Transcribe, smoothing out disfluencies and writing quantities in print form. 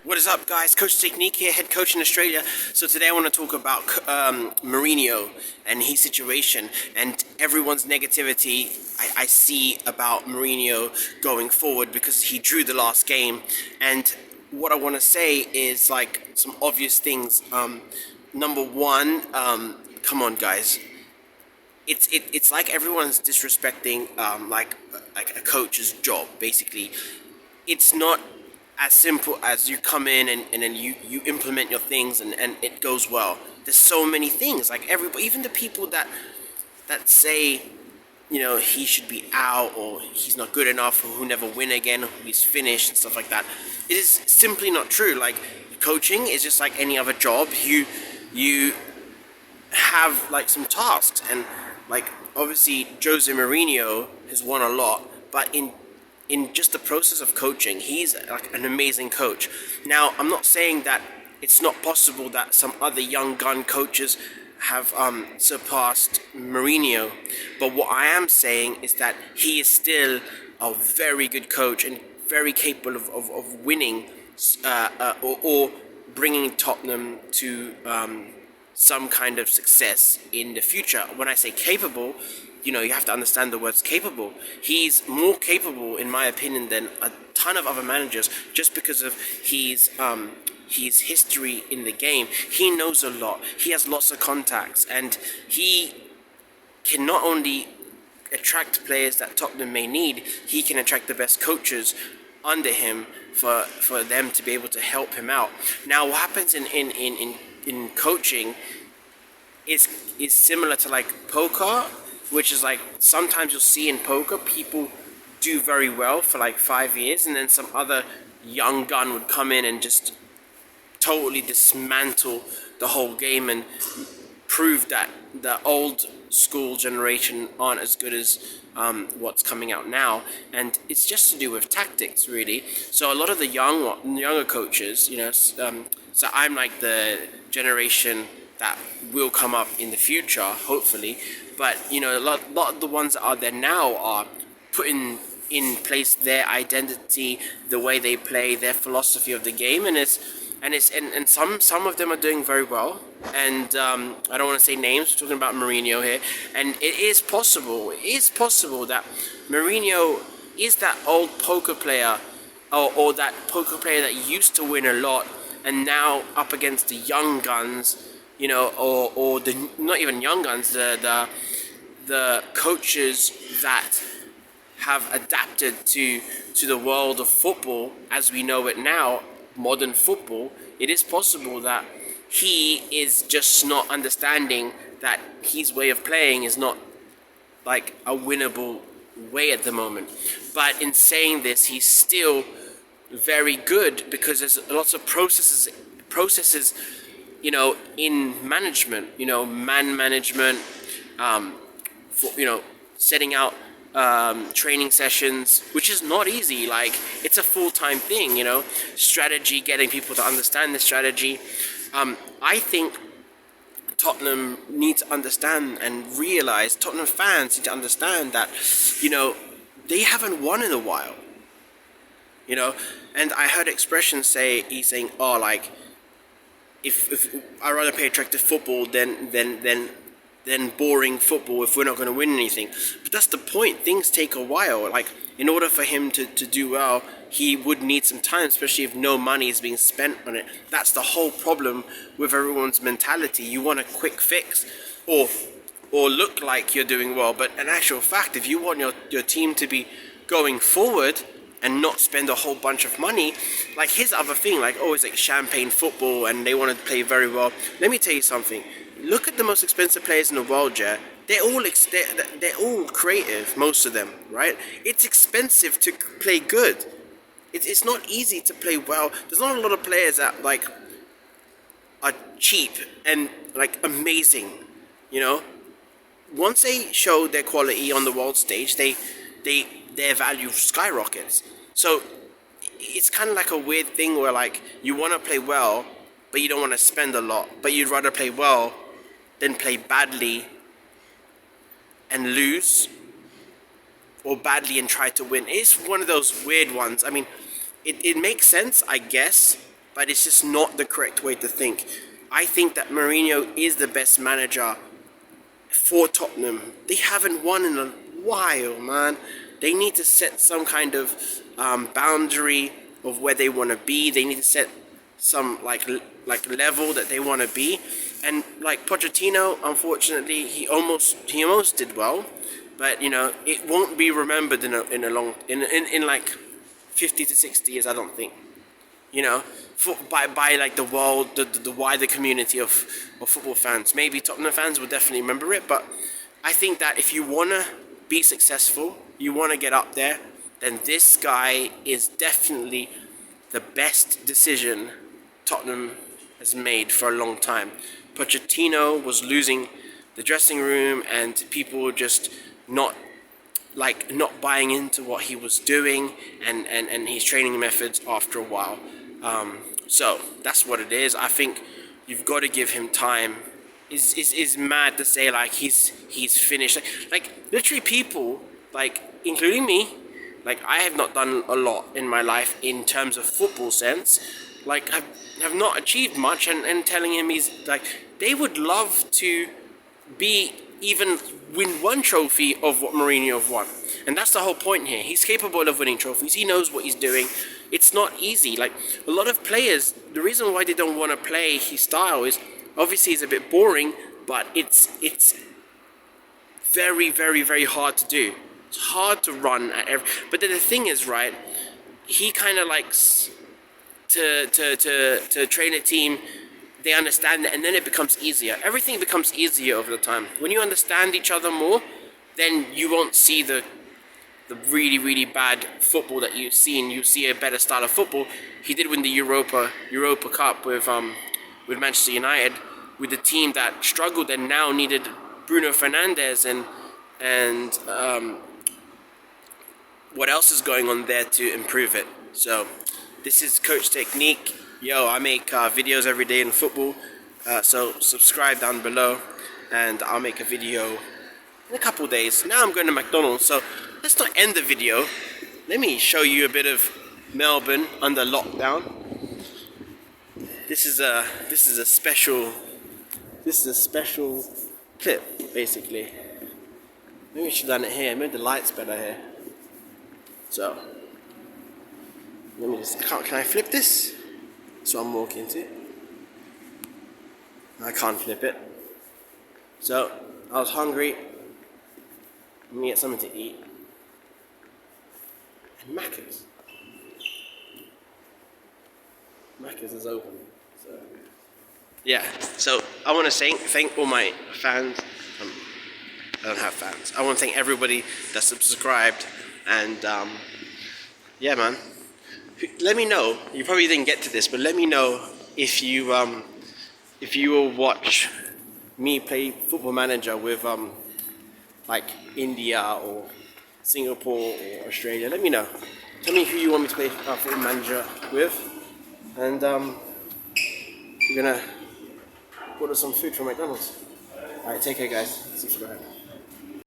What is up, guys? Coach Technique here, head coach in Australia. So today I want to talk about Mourinho and his situation and everyone's negativity I see about Mourinho going forward because he drew the last game. And what I want to say is like some obvious things. Number one, come on, guys. It's like everyone's disrespecting like a coach's job. Basically, it's not as simple as you come in and then you implement your things and it goes well. There's so many things, like everybody, even the people that say, he should be out or he's not good enough or who never win again, or he's finished and stuff like that. It is simply not true. Like, coaching is just like any other job. You have like some tasks, and like obviously Jose Mourinho has won a lot, but in just the process of coaching, he's like an amazing coach. Now, I'm not saying that it's not possible that some other young gun coaches have surpassed Mourinho, but what I am saying is that he is still a very good coach and very capable of winning or bringing Tottenham to some kind of success in the future. When I say capable, you have to understand the words capable. He's more capable, in my opinion, than a ton of other managers just because of his history in the game. He knows a lot. He has lots of contacts, and he can not only attract players that Tottenham may need, he can attract the best coaches under him for them to be able to help him out. Now, what happens in coaching is similar to like poker, which is like sometimes you'll see in poker people do very well for like 5 years, and then some other young gun would come in and just totally dismantle the whole game and prove that the old school generation aren't as good as what's coming out now. And it's just to do with tactics, really. So a lot of the younger coaches, so I'm like the generation that will come up in the future, hopefully. But a lot of the ones that are there now are putting in place their identity, the way they play, their philosophy of the game, and some of them are doing very well. And I don't want to say names. We're talking about Mourinho here, and it is possible that Mourinho is that old poker player, or that poker player that used to win a lot, and now up against the young guns, or the not even young guns, the coaches that have adapted to the world of football as we know it now, modern football. It is possible that he is just not understanding that his way of playing is not like a winnable way at the moment. But in saying this, he's still very good because there's lots of processes in management, man management, setting out training sessions, which is not easy. Like, it's a full-time thing, strategy, getting people to understand the strategy. I think Tottenham need to understand and realize, Tottenham fans need to understand that, they haven't won in a while, and I heard expressions he's saying, oh, like, if I'd rather play attractive football than boring football if we're not going to win anything. But that's the point. Things take a while. Like, in order for him to do well, he would need some time, especially if no money is being spent on it. That's the whole problem with everyone's mentality. You want a quick fix or look like you're doing well. But in actual fact, if you want your team to be going forward and not spend a whole bunch of money, like, here's the other thing, like, oh, it's like champagne football and they want to play very well. Let me tell you something. Look at the most expensive players in the world, yeah? They're all creative, most of them, right? It's expensive to play good. It's not easy to play well. There's not a lot of players that, like, are cheap and, like, amazing, Once they show their quality on the world stage, their value skyrockets. So it's kind of like a weird thing where, like, you want to play well, but you don't want to spend a lot. But you'd rather play well than play badly and lose, or badly and try to win. It's one of those weird ones. I mean, it makes sense, I guess, but it's just not the correct way to think. I think that Mourinho is the best manager for Tottenham. They haven't won in a while, man. They need to set some kind of boundary of where they want to be. They need to set some like level that they want to be. And like Pochettino, unfortunately, he almost did well, but you know, it won't be remembered in like 50 to 60 years. I don't think. You know, by like the world, the wider community of football fans. Maybe Tottenham fans will definitely remember it, but I think that if you want to be successful, you want to get up there, then this guy is definitely the best decision Tottenham has made for a long time. Pochettino was losing the dressing room and people were just not buying into what he was doing and his training methods after a while. So that's what it is. I think you've got to give him time. Is mad to say like he's finished. Like literally people, like including me, like I have not done a lot in my life in terms of football sense. Like I have not achieved much, and telling him he's like, they would love to be even win one trophy of what Mourinho have won. And that's the whole point here. He's capable of winning trophies. He knows what he's doing. It's not easy. Like a lot of players, the reason why they don't want to play his style is obviously it's a bit boring, but it's very, very, very hard to do. It's hard to run at but then the thing is, right, he kind of likes to train a team. They understand it, and then it becomes easier. Everything becomes easier over the time. When you understand each other more, then you won't see the really, really bad football that you've seen. You see a better style of football. He did win the Europa Cup with Manchester United, with a team that struggled and now needed Bruno Fernandes and what else is going on there to improve it. So this is Coach Technique. Yo, I make videos every day in football, so subscribe down below and I'll make a video in a couple days. Now I'm going to McDonald's, so let's not end the video. Let me show you a bit of Melbourne under lockdown. This is a special clip, basically. Maybe we should have done it here. Maybe the light's better here. So let me just. Can I flip this? That's what I'm walking to. I can't flip it. So I was hungry. Let me get something to eat. And Macca's is open. So yeah. So I want to thank all my fans. I don't have fans. I want to thank everybody that subscribed. And yeah, man. Let me know. You probably didn't get to this, but let me know if you will watch me play Football Manager with like India or Singapore or Australia. Let me know. Tell me who you want me to play Football Manager with, and we're gonna order some food from McDonald's. All right, take care, guys. See you for